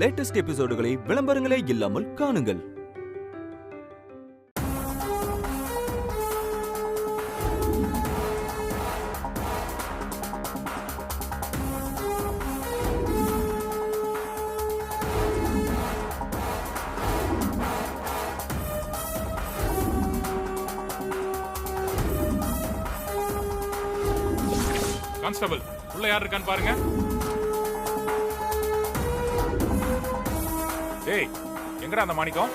Latest எபிசோடுகளை விளம்பரங்களே இல்லாமல் காணுங்கள். Constable, உள்ள யார் இருக்கான்னு பாருங்க. டேய், எங்கடா அந்த மாணிக்கம்?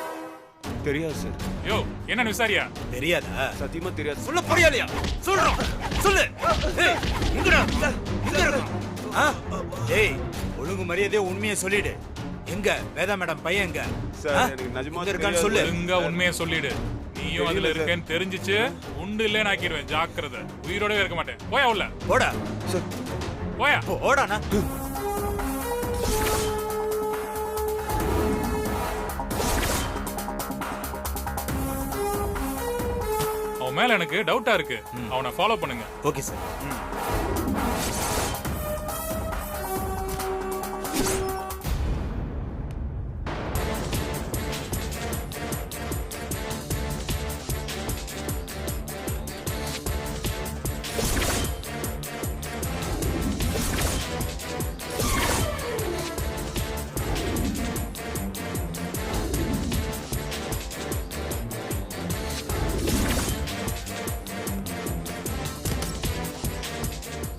தெரியாது சார். யோ, என்ன விசாரியா? தெரியாதா? சத்தியமா தெரியாது. சொல்ல புரியலையா? சொல்றோம். சொல்லு. டேய், எங்கடா? எங்க இருக்க? டேய், ஒழுங்கு மரியாதையா உண்மையை சொல்லிடு. எங்க வேதா மேடம் பையன் எங்க? சார், எனக்கு நிஜமா இருக்கான்னு சொல்லு. எங்க உண்மையை சொல்லிடு. நீயும் அதுல இருக்கேன்னு தெரிஞ்சிச்சு உண்டு இல்லேன்னு ஆக்கிடுவேன். ஜாக்கிரதை. உயிரோடவே இருக்க மாட்டேன். போயா உள்ள. போடா. சார், போயா. போடானா. அவன் மேல எனக்கு டவுட்டா இருக்கு. அவனை ஃபாலோ பண்ணுங்க. Okay sir.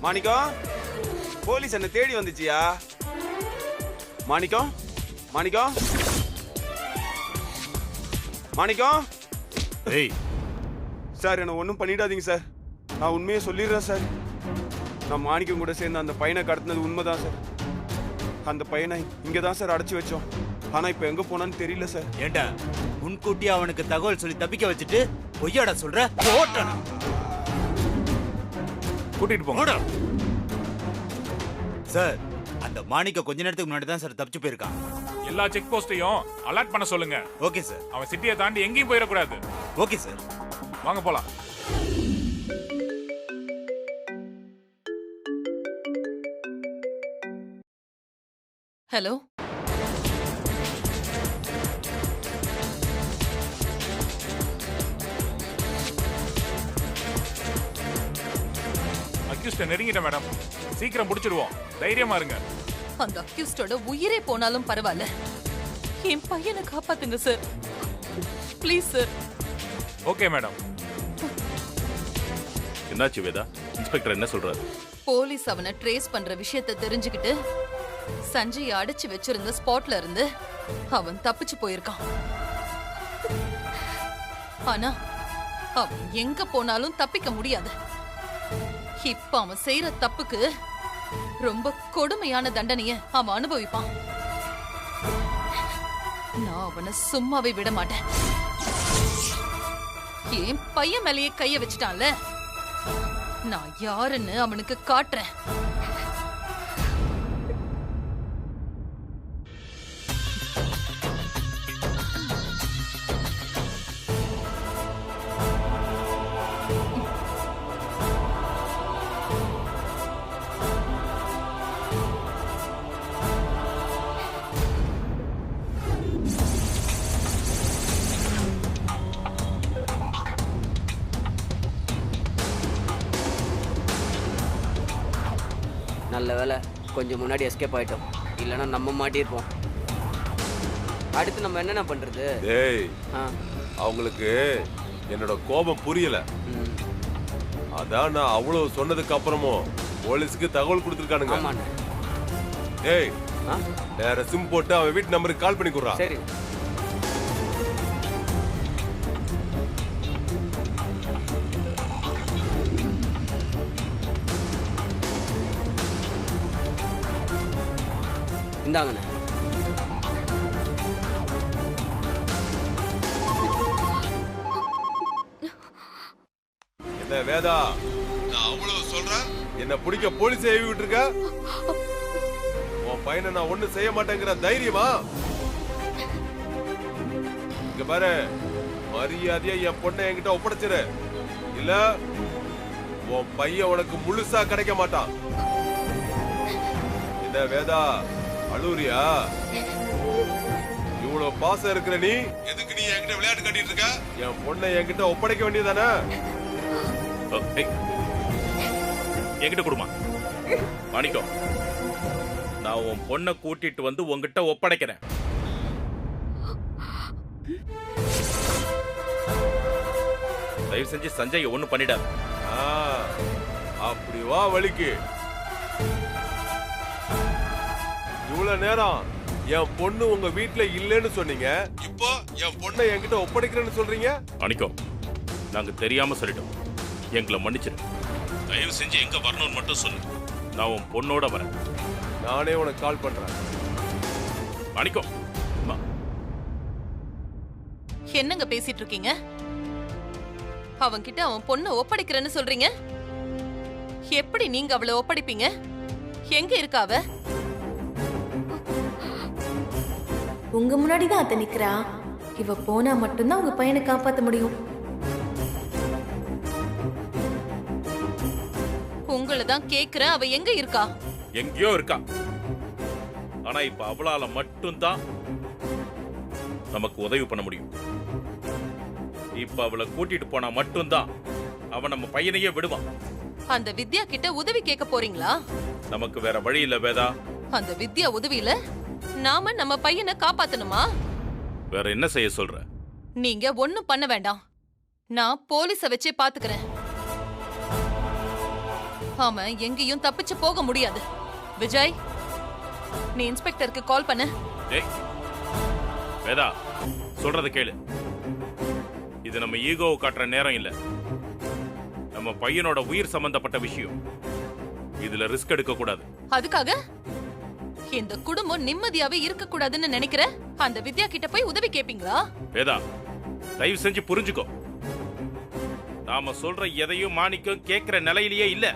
மாணிக்கம், போலீஸ் என்ன தேடி வந்துச்சியா? மாணிக்கம், மாணிக்கம், மாணிக்கம். ஏய் சார், என்ன ஒன்றும் பண்ணிடாதீங்க சார். நான் உண்மையை சொல்லிடுறேன் சார். நான் மாணிக்கம் கூட சேர்ந்து அந்த பையனை கடத்தினது உண்மைதான் சார். அந்த பையனை இங்கே தான் சார் அடைச்சி வச்சோம். ஆனால் இப்போ எங்கே போனான்னு தெரியல சார். ஏண்டா, முன்கூட்டியே அவனுக்கு தகவல் சொல்லி தப்பிக்க வச்சுட்டு பொய்யாடா சொல்ற? போட்டானா? கூட்டிட்டு போங்க. சார், அந்த மாணிக்க கொஞ்ச நேரத்துக்கு முன்னாடி தான் சார் தப்பிச்சு போயிருக்கான். எல்லா செக் போஸ்டையும் அலர்ட் பண்ண சொல்லுங்க. Okay sir. அவன் சிட்டியை தாண்டி எங்கேயும் போயிடக்கூடாது. Okay sir. வாங்க போலாம். ஹலோ, அக்யூஸ்ட நெருங்கிட்ட மேடம். சீக்கிரம் பிடிச்சிடுவோம். தைரியமா இருங்க. அந்த அக்யூஸ்டோட உயிரே போனாலும் பரவாயில்ல, என் பையனை காப்பாத்துங்க sir. Please sir. Okay madam. என்னாச்சு வேதா? இன்ஸ்பெக்டர் என்ன சொல்றாரு? போலீஸ் அவனை ட்ரேஸ் பண்ற விஷயத்தை தெரிஞ்சுக்கிட்டு சஞ்சய் அடைச்சு வச்சிருந்த ஸ்பாட்ல இருந்து அவன் தப்பிச்சு போயிருக்கான். ஆனா அவன் எங்க போனாலும் தப்பிக்க முடியாது. இப்ப அவன் செய்யற தப்புக்கு ரொம்ப கொடுமையான தண்டனைய அவன் அனுபவிப்பான். நான் அவனை சும்மாவே விட மாட்டேன். என் பையன் மேலேயே கைய வச்சுட்டான்ல, நான் யாருன்னு அவனுக்கு காட்டுறேன். நல்ல வேலை கொஞ்சம் முன்னாடி எஸ்கேப் ஆயிட்டோம். இல்லைன்னா நம்ம மாட்டிருப்போம். அடுத்து நம்ம என்னென்ன பண்றது? டேய், அவங்களுக்கு என்னோட கோபம் புரியல. அதான் நான் அவ்வளவு சொன்னதுக்கு அப்புறமும் போலீஸுக்கு தகவல் கொடுத்துருக்கானுங்க. டேய், வேற சிம் போட்டு அவன் வீட்டு நம்பருக்கு கால் பண்ணி கொடுறான். சரி. இந்தாங்கண்ணே. என்ன வேதா, நான் அவ்வளவு சொல்றேன், என்ன பிடிக்க போலீஸ் ஏவி விட்டுருக்க? உன் பையனை நான் ஒண்ணு செய்ய மாட்டேங்கிற தைரியமா? இங்க பாரு, மரியாதையா என் பொண்ணை என்கிட்ட ஒப்படைச்சிரு. இல்ல உன் பையன் உனக்கு முழுசா கிடைக்க மாட்டான். என்ன வேதா, அழுவுறியா? இவ்வளவு பாசம் இருக்கிற நீ எதுக்கு நீ என்கிட்ட விளையாட்டு காட்டிட்டு இருக்க? என் பொண்ணை என்கிட்ட ஒப்படைக்க வேண்டியதானே? என்கிட்ட கொடுமா மாணிக்கம். நான் உன் பொண்ணை கூட்டிட்டு வந்து உன்கிட்ட ஒப்படைக்கிறேன். தயவு செஞ்சு சஞ்சய் ஒண்ணும் பண்ணிடாத. அப்படி வா வலிக்கு. இவ்வளவு நேரம் என் பொண்ணு உங்க வீட்டுல இல்லைன்னு சொன்னீங்க, இப்போ என் பொண்ணை என்கிட்ட ஒப்படைக்கிறேன்னு சொல்றீங்க. மாணிக்கம், நாங்க தெரியாம சொல்லிட்டோம், எங்களை மன்னிச்சிரு. தயவு செஞ்சு எங்க வரணும்னு மட்டும் சொல்லு, நான் உன் பொண்ணோட வரேன். நானே உனக்கு கால் பண்றேன். மாணிக்கம், என்னங்க பேசிட்டு இருக்கீங்க? அவன்கிட்ட அவன் பொண்ணை ஒப்படைக்கிறேன்னு சொல்றீங்க. எப்படி நீங்க அவளை ஒப்படைப்பீங்க? எங்க இருக்கா அவ? உங்க முன்னாடிதான் அத்தை நிக்கிறா. இவ போனா மட்டும்தான் உங்க பையனை காப்பாத்த முடியும். உங்களை தான் கேக்குறேன், அவ எங்க இருக்கா? எங்கேயோ இருக்கா. ஆனா இப்ப அவளால மட்டும்தான் நமக்கு உதவி பண்ண முடியும். இப்ப அவளை கூட்டிட்டு போனா மட்டும்தான் அவன் நம்ம பையனையே விடுவான். அந்த வித்யா கிட்ட உதவி கேட்க போறீங்களா? நமக்கு வேற வழி இல்ல வேதா. அந்த வித்யா உதவியில நாம நம்ம பையனை காப்பாத்தணுமா? வேற என்ன செய்ய சொல்ற? நீங்க ஒண்ணும் பண்ண வேண்டாம், நான் போலீஸ வச்சே பாத்துக்கிறேன். அவன் எங்கேயும் தப்பிச்சு போக முடியாது. விஜய், நீ இன்ஸ்பெக்டருக்கு கால் பண்ணு. ஏய் வேதா, சொல்றத கேளு. இது நம்ம ஈகோவை காட்டுற நேரம் இல்ல. நம்ம பையனோட உயிர் சம்பந்தப்பட்ட விஷயம். இதுல ரிஸ்க் எடுக்க கூடாது. அதுக்காக இந்த குடும்பம் நிம்மதியாவே இருக்க கூடாதுன்னு நினைக்கிற அந்த வித்யா கிட்ட போய் உதவி கேப்பீங்களா? வேதா, தயவு செஞ்சு புரிஞ்சுக்கோ. நாம சொல்ற எதையும் மாணிக்கம் கேட்கிற நிலையிலேயே இல்ல.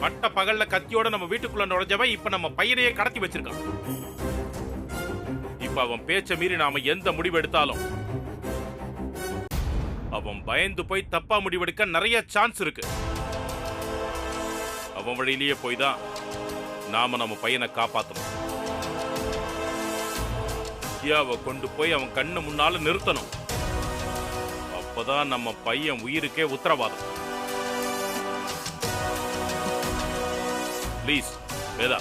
பட்ட பகல்ல கத்தியோட நம்ம வீட்டுக்குள்ள நுழைஞ்சவன் இப்ப நம்ம பையனையே கடத்தி வச்சிருக்கான். இப்ப அவன் பேச்ச மீறி நாம எந்த முடிவு எடுத்தாலும் அவன் பயந்து போய் தப்பா முடிவெடுக்க நிறைய சான்ஸ் இருக்கு. அவன் வழியிலேயே போய் தான் நாம நம்ம பையனை காப்பாத்தணும். வித்யாவை கொண்டு போய் அவன் கண்ணு முன்னால நிறுத்தணும். அப்பதான் நம்ம பையன் உயிருக்கே உத்தரவாதம். ப்ளீஸ் வேதா,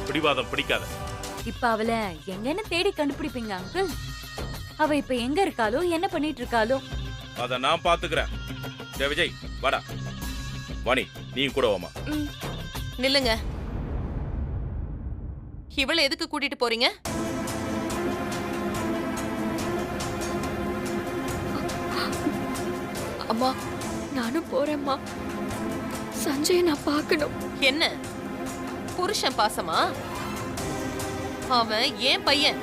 பிடிவாதம் பிடிக்காத. இப்ப அவளை எங்கன்னு தேடி கண்டுபிடிப்பீங்க அங்கிள்? அவ இப்ப எங்க இருக்காளோ, என்ன பண்ணிட்டு இருக்காளோ? அத நான் பாத்துக்கிறேன். விஜய் வாடா. வாணி, நீ கூட வாமா. நில்லுங்க. இவளை எதுக்கு கூட்டிட்டு போறீங்க? அம்மா, நானும் போறேம்மா. சஞ்சய் நான் பார்க்கணும். என்ன புருஷன் பாசமா? அவன் ஏன் பையன்.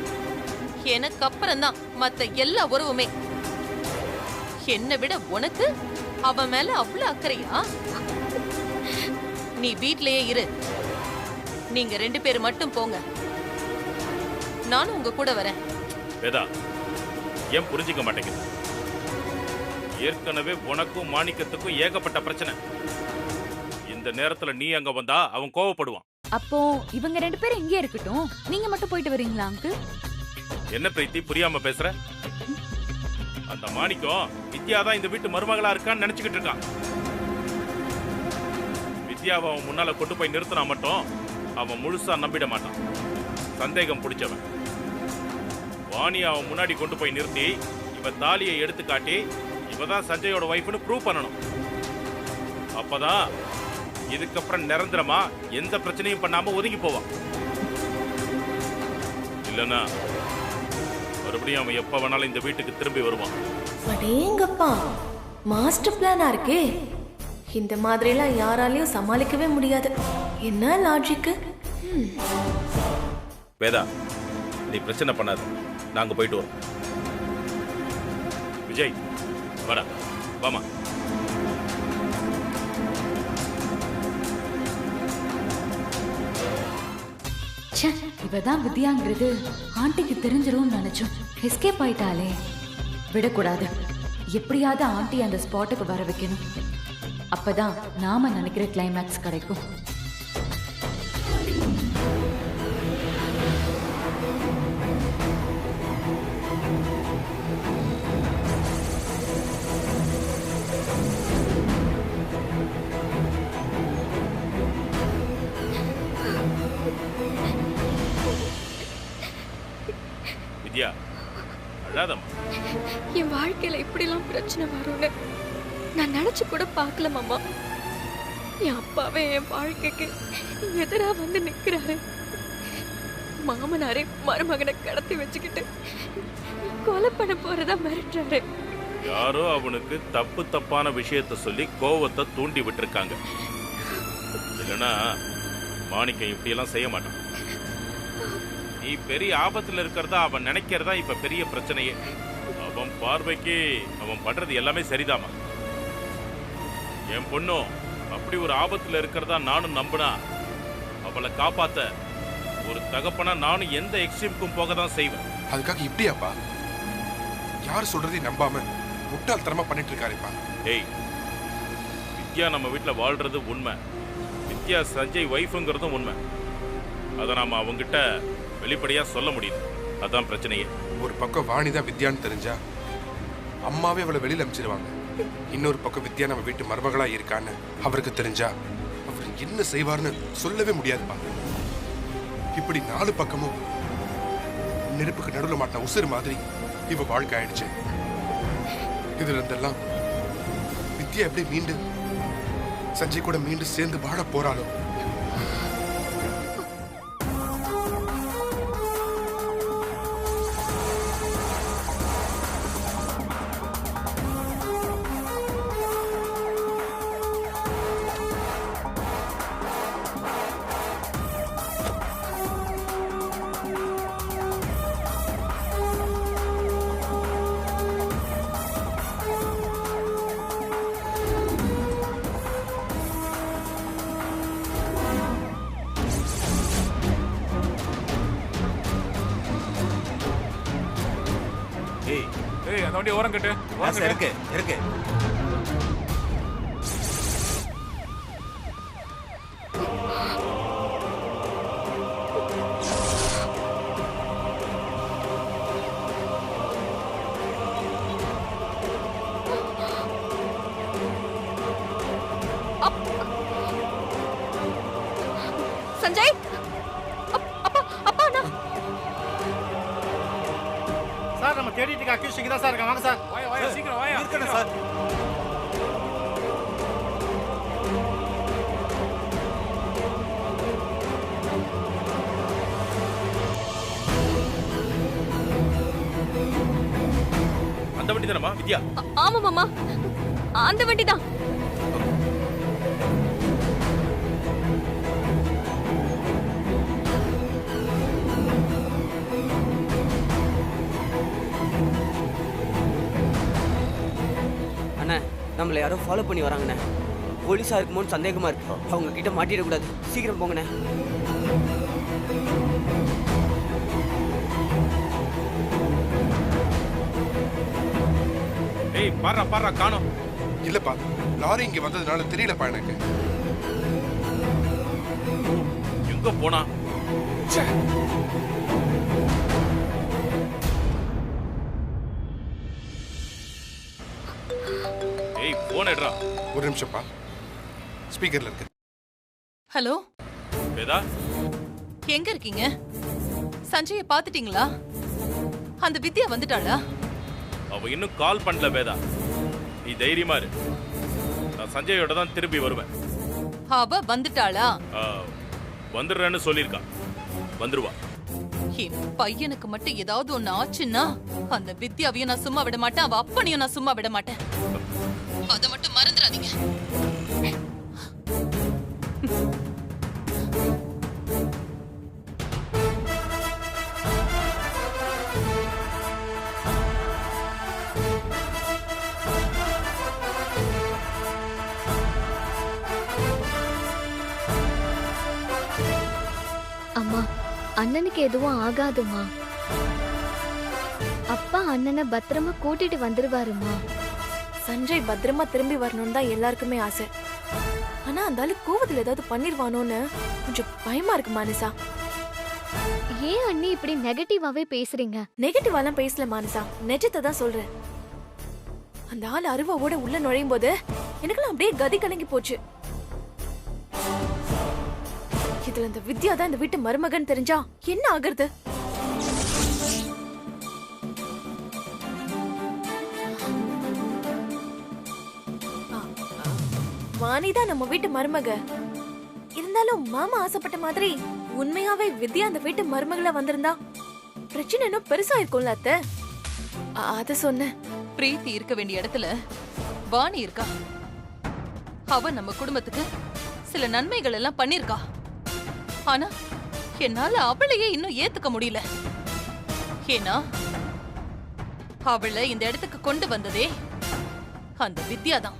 எனக்கு அப்புறம் தான் மத்த எல்லா உறவுமே. என்னை விட உனக்கு அவன் மேல அவ்வளவு அக்கறையா? நீ வீட்லயே இரு. நீங்க 2 பேர் மட்டும் போங்க, நானும் உங்க கூட வரேன். வேதா, ஏன் புரிஞ்சுக்க மாட்டேங்குது? ஏற்கனவே உனக்கும் மாணிக்கத்துக்கும் ஏகப்பட்ட பிரச்சனை. இந்த நேரத்துல நீ அங்க வந்தா அவன் கோவப்படுவான். அப்போ இவங்க 2 பேரும் இங்கே இருக்கட்டும், நீங்க மட்டும் போயிட்டு வரீங்களா அங்கிள்? என்ன பிரீத்தி புரியாம பேசுற? அந்த மாணிக்கம் வித்யாதான் இந்த வீட்டு மருமகளா இருக்கான்னு நினைச்சுக்கிட்டு இருக்கான். வித்யாவை அவன் முன்னால கொண்டு போய் நிறுத்தினா மட்டும் அவன் முழுசா நம்பிட மாட்டான். சந்தேகம் பிடிச்சவன். வாணி அவன் முன்னாடி கொண்டு போய் நிறுத்தி இவ தாலியை எடுத்து காட்டி இவதான் சஞ்சயோட வைஃப்னு ப்ரூவ் பண்ணணும். அப்பதான் இதுக்கப்புறம் நிரந்தரமா எந்த பிரச்சனையும் பண்ணாம ஒதுங்கி போவான். இல்லனா மறுபடியும் அவன் எப்ப வேணாலும் இந்த வீட்டுக்கு திரும்பி வருவான். அடேங்கப்பா, மாஸ்டர் பிளானா இருக்கே. இந்த மாதிரிலாம் யாராலையும் சமாளிக்கவே முடியாது. என்ன லாஜிக்கு? வேதா, நீ பிரச்சனை பண்ணாத, நாங்க போயிட்டு வரோம். விஜய் வாடா, வாமா. இவதான் வித்யாங்கிறது ஆண்டிக்கு தெரிஞ்சிரும் நினைச்சோம். எஸ்கேப் ஆயிட்டாலே. விடக்கூடாது, எப்படியாவது ஆண்டி அந்த ஸ்பாட்டுக்கு வர வைக்கணும். அப்பதான் நாம நினைக்கிற கிளைமேக்ஸ் கிடைக்கும். வித்யா அழாதம்மா. என் வாழ்க்கையில இப்படிலாம் பிரச்சனை வரும்னு நான் நினைச்சு கூட பார்க்கல மாமா. என் அப்பாவே என் வாழ்க்கைக்கு எதிரா வந்து நிக்கிறாரு. மாமனாரே மருமகனை கடத்தி வச்சுக்கிட்டு கொலை பண்ண போறதா மிரட்டுறாரு. யாரோ அவனுக்கு தப்பான விஷயத்த சொல்லி கோவத்தை தூண்டி விட்டுருக்காங்க. இல்லைன்னா மாணிக்கம் இப்படியெல்லாம் செய்ய மாட்டான். நீ பெரிய ஆபத்துல இருக்கிறதா அவன் நினைக்கிறதா இப்ப பெரிய பிரச்சனையே. அவன் பார்வைக்கு அவன் பண்றது எல்லாமே சரிதாமா. என் பொண்ணும் அப்படி ஒரு ஆபத்துல இருக்கிறதா நானும் நம்பினா அவளை காப்பாத்த ஒரு தகப்பனா நானும் எந்த எக்ஸ்ட்ரீமுக்கும் போக தான் செய்வேன். அதுக்காக இப்படியாப்பா யார் சொல்றதையும் நம்பாம முட்டாள்தனமா பண்ணிட்டு இருக்காருப்பா. ஏய், வித்யா நம்ம வீட்டில் வாழ்றது உண்மை. வித்யா சஞ்சய் வைஃபுங்கிறதும் உண்மை. அதை நாம அவங்ககிட்ட வெளிப்படையா சொல்ல முடியும். அதான் பிரச்சனையே. ஒரு பக்கம் வாணிதான் வித்யான்னு தெரிஞ்சா அம்மாவே அவளை வெளியில அனுப்பிச்சிருவாங்க. இன்னொரு பக்கம் வித்யா நம்ம வீட்டு மருமகளா இருக்கான்னு அவருக்கு தெரிஞ்சா அவர் என்ன செய்வார்னு சொல்லவே முடியாதுப்பா. இப்படி 4 பக்கமும் நெருப்புக்கு நடுவில் மாட்டின உசுறு மாதிரி இவ வாழ்க்கை ஆயிடுச்சு. இதுல இருந்தெல்லாம் வித்யா எப்படி மீண்டு சஞ்சய் கூட மீண்டு சேர்ந்து வாழ போறாளோ. ஏய் அந்த வண்டி ஓரம் கட்டு. இருக்கு இருக்கு. சஞ்சய் அப்பா அப்பா நான் சார் நம்ம தேடிட்டு இருக்க அக்யூஸ்ட் இங்க தான் சார் இருக்காங்க. வாங்க சார். வாயா வாயா சீக்கிரம் வாயா. இருக்கணும் சார். அந்த வண்டி தானம்மா வித்யா? ஆமா மாமா, அந்த வண்டி தான். அண்ணா, நம்மளை யாரோ ஃபாலோ பண்ணி வராங்கண்ணே. போலீஸா இருக்குமோன்னு சந்தேகமா இருக்கு. அவங்க கிட்ட மாட்டிடக்கூடாது. சீக்கிரம் போங்கண்ணே. ஏய் பாரா பாரா காணோம். இல்லப்பா, லாரி இங்க வந்ததுனால தெரியலப்பா எனக்கு. எங்க போனா? ஏய் போன் எடுறா. ஒரு நிமிஷம்ப்பா, ஸ்பீக்கர்ல இருக்கு. ஹலோ வேதா, எங்க இருக்கீங்க? சஞ்சய பாத்துட்டீங்களா? அந்த வித்யா வந்துட்டாளா? அவ இன்னும் கால் பண்ணல வேதா. நீ தைரியமா இரு. நான் சஞ்சயோட தான் திரும்பி வருவேன். அவ வந்துட்டாளா? வந்துடுறேன்னு சொல்லியிருக்கா. வந்துருவா. என் பையனுக்கு மட்டும் ஏதாவது ஒண்ணு ஆச்சுன்னா அந்த வித்யாவையும் நான் சும்மா விட மாட்டேன், அவ அப்பனையும் நான் சும்மா விட மாட்டேன். அதை மட்டும் மறந்துடாதீங்க. அம்மா, அண்ணனுக்கு எதுவும் ஆகாதுமா. அப்பா அண்ணனை பத்திரமா கூட்டிட்டு வந்துருவாருமா. சஞ்சய் பத்திரமா திரும்பி வரணும்னு தான் எல்லாருக்குமே ஆசை. ஆனா அந்த ஆளு கோவத்துல ஏதாவது பண்ணிருவானோன்னு கொஞ்சம் பயமா இருக்கு மானசா. ஏன் அண்ணி இப்படி நெகட்டிவாவே பேசுறீங்க? நெகட்டிவாலாம் பேசல மானசா, நிஜத்தை தான் சொல்றேன். அந்த ஆள் அருவாவோட உள்ள நுழையும் போது எனக்குலாம் அப்படியே கதி கலங்கி போச்சு. இதுல இந்த வித்யா தான் இந்த வீட்டு மருமகன் தெரிஞ்சா என்ன ஆகுறது? வாணிதான் நம்ம வீட்டு மருமக. இருந்தாலும் மாமா ஆசைப்பட்ட மாதிரி உண்மையாவே வித்யா அந்த வீட்டு மருமகளா வந்திருந்தா பிரச்சனை இன்னும் பெருசா இருக்கும்ல அத்தை. அத சொன்னேன். பிரீத்தி இருக்க வேண்டிய இடத்துல வாணி இருக்கா. அவ நம்ம குடும்பத்துக்கு சில நன்மைகள் எல்லாம் பண்ணிருக்கா. ஆனா என்னால அவளையே இன்னும் ஏத்துக்க முடியல. ஏன்னா அவளை இந்த இடத்துக்கு கொண்டு வந்ததே அந்த வித்யாதான்.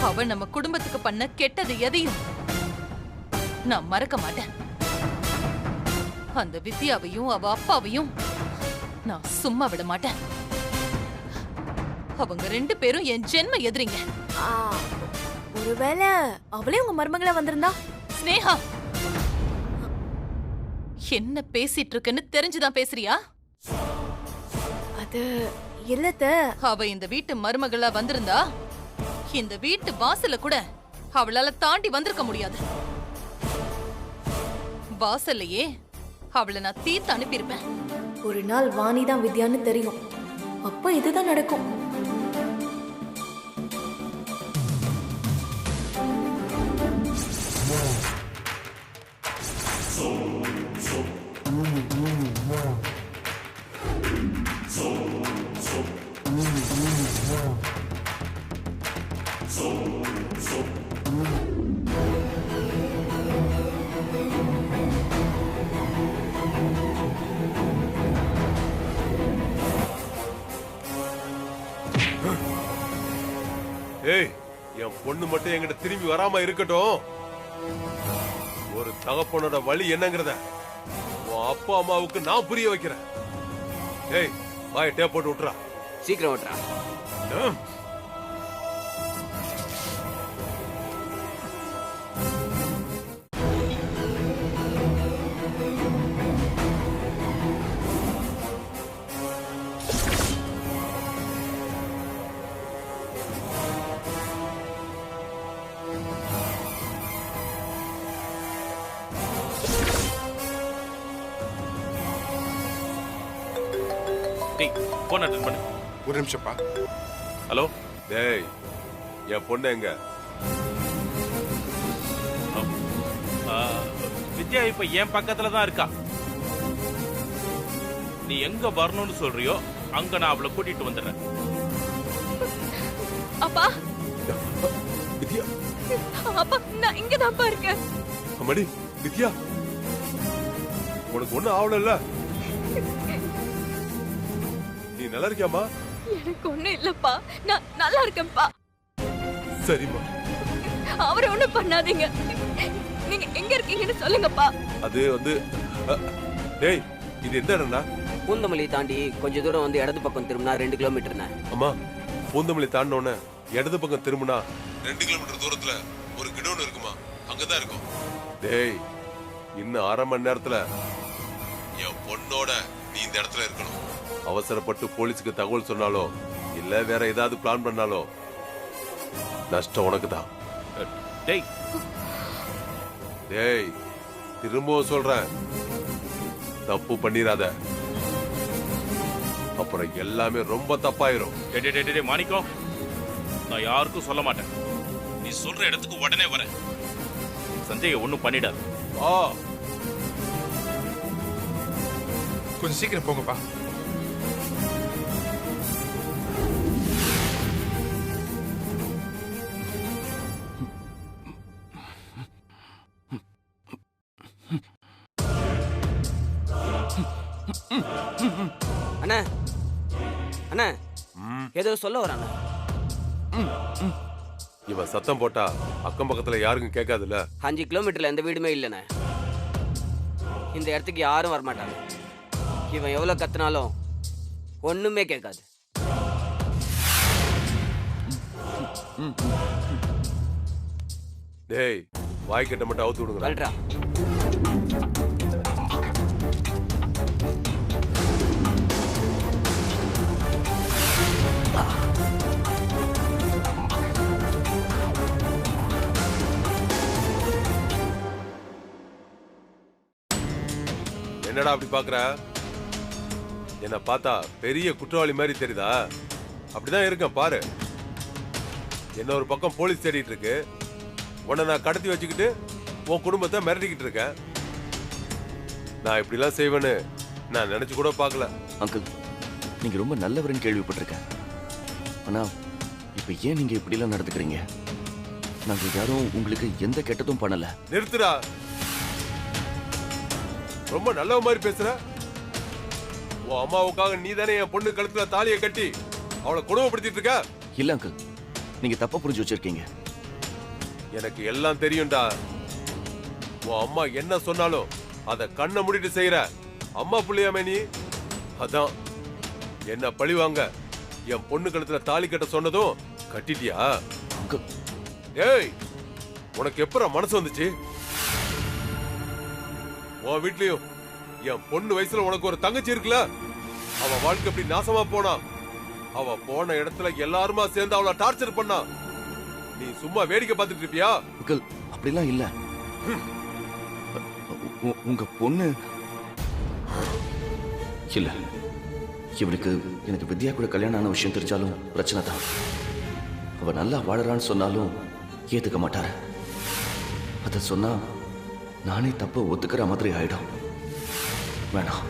அவ நம்ம குடும்பத்துக்கு பண்ண கெட்டது எதையும் நான் மறக்க மாட்டேன். அந்த வித்யாவையும் அவ அப்பாவையும் நான் சும்மா விட மாட்டேன். அவங்க 2 பேரும் என் ஜென்ம எதிரிங்க. ஒருவேளை அவளே உங்க மருமகளா வந்திருந்தா? ஸ்னேகா, என்ன பேசிட்டு இருக்குன்னு தெரிஞ்சுதான் பேசுறியா? அது இல்லத்த. அவ இந்த வீட்டு மருமகளா வந்திருந்தா இந்த வீட்டு வாசல்ல கூட அவளால தாண்டி வந்திருக்க முடியாது. வாசல்லையே அவளை நான் தீர்த்து அனுப்பியிருப்பேன். ஒரு நாள் வாணிதான் வித்யான்னு தெரியும். அப்ப இதுதான் நடக்கும். ஏய், என் பொண்ணு மட்டும் என்கிட்ட திரும்பி வராம இருக்கட்டும். ஒரு தகப்பனோட வழி என்னங்கறத உன் அப்பா அம்மாவுக்கு நான் புரிய வைக்கிறேன். ஏய், வாய் டேப் போட்டு விட்டுறா. சீக்கிரம் விட்டுறா. போன் அட்டெண்ட் பண்ணு. ஒரு நிமிஷம்ப்பா. ஹலோ. டேய், என் பொண்ணு எங்க? வித்யா இப்ப என் பக்கத்துல தான் இருக்கா. நீ எங்க வரணும்னு சொல்றியோ அங்க நான் அவளை கூட்டிட்டு வந்துடுறேன். அப்பா, வித்யா. அப்பா, நான் இங்க தான் இருக்கேன். அம்மாடி, வித்யா, உனக்கு ஒண்ணும் ஆவல? நீ நல்லா இருக்கியாமா? எனக்கு ஒண்ணும் இல்லப்பா, நான் நல்லா இருக்கேன்ப்பா. சரிம்மா. அவரை ஒண்ணும் பண்ணாதீங்க. நீங்க எங்க இருக்கீங்கன்னு சொல்லுங்கப்பா. அது வந்து டேய், இது எந்த இடம்டா? பூந்தமல்லி தாண்டி கொஞ்ச தூரம் வந்து இடது பக்கம் திரும்பினா 2 கிலோமீட்டர்ண்ணே. அம்மா, பூந்தமல்லி தாண்டினோன்னு இடது பக்கம் திரும்பினா 2 கிலோமீட்டர் தூரத்துல ஒரு கிடோன் இருக்குமா, அங்கதான் இருக்கும். டேய், இன்னும் 1/2 மணி நேரத்துல என் பொண்ணோட நீ இந்த இடத்துல இருக்கணும். அவசரப்பட்டு போலீஸுக்கு தகவல் சொன்னாலோ இல்ல வேற ஏதாவது பிளான் பண்ணாலோ நஷ்டம் உனக்கு தான். டேய் டேய், திரும்பவும் சொல்றேன், தப்பு பண்ணிராத. அப்புறம் எல்லாமே ரொம்ப தப்பாயிரும். டேய் மாணிக்கம், நான் யாருக்கும் சொல்ல மாட்டேன். நீ சொல்ற இடத்துக்கு உடனே வரேன். சஞ்சய் ஒண்ணும் பண்ணிடாது. கொஞ்சம் சீக்கிரம் போங்கப்பா. அண்ணா, அண்ணா, ஏதோ சொல்ல வரானே. இவன் சத்தம் போட்டா அக்கம் பக்கத்துல யாருக்கும் கேட்காதுல்ல. 5 கிலோமீட்டர்ல எந்த வீடுமே இல்லைண்ணே. இந்த இடத்துக்கு யாரும் வரமாட்டாங்க. இவன் எவ்வளவு கத்துனாலும் ஒண்ணுமே கேட்காது. டேய், வாய் கட்ட மட்டும் அவுத்து விடுங்க. என்னடா அப்படி பாக்குற? என்ன பார்த்தா பெரிய குற்றவாளி மாதிரி தெரியுதா? அப்படிதான் இருக்கேன் பாரு. என்ன ஒரு பக்கம் போலீஸ் தேடிட்டு இருக்கு, உன்னை நான் கடத்தி வச்சுக்கிட்டு உன் குடும்பத்தை மிரட்டிக்கிட்டு இருக்கேன். நான் இப்படிலாம் செய்வேன்னு நான் நினைச்சு கூட பார்க்கல. அங்கிள், நீங்க ரொம்ப நல்லவர்னு கேள்விப்பட்டிருக்கேன். ஆனா இப்ப ஏன் நீங்க இப்படி எல்லாம் நடந்துக்கிறீங்க? நாங்க யாரும் உங்களுக்கு எந்த கெட்டதும் பண்ணல. நிறுத்துடா, ரொம்ப நல்ல மாதிரி பேசுற. உன் அம்மாவுக்காக நீ தானே என் பொண்ணு கழுத்துல தாலியை கட்டி அவளை கொடுமைப்படுத்திட்டு இருக்க. இல்ல அங்கிள், நீங்க தப்பா புரிஞ்சு வச்சிருக்கீங்க. எனக்கு எல்லாம் தெரியும்டா. உன் அம்மா என்ன சொன்னாலும் அத கண்ணை மூடிட்டு செய்யற அம்மா புள்ளையாமே நீ. அதான் என்ன பழிவாங்க என் பொண்ணு கழுத்துல தாலி கட்ட சொன்னதும் கட்டிட்டியா? ஏய், உனக்கு எப்பற மனசு வந்துச்சு? உன் வீட்லயும் என் பொண்ணு வயசுல உனக்கு ஒரு தங்கச்சி இருக்குல்ல, அவ வாழ்க்கை எப்படி நாசமா போனா? அவ போன இடத்துல எல்லாருமா சேர்ந்து அவளை டார்ச்சர் பண்ணா. நீ சும்மா வேடிக்கை பார்த்துட்டு இருப்பியா? அங்கிள், அப்படிலாம் இல்ல. உங்க பொண்ணு இல்ல. இவனுக்கு எனக்கு வித்யா கூட கல்யாணம் ஆன விஷயம் தெரிஞ்சாலும் பிரச்சனை தான். அவ நல்லா வாழறான்னு சொன்னாலும் ஏத்துக்க மாட்டாரு. அத சொன்னா நானே தப்பு ஒத்துக்கிற மாதிரி ஆயிடும். வேணாம்.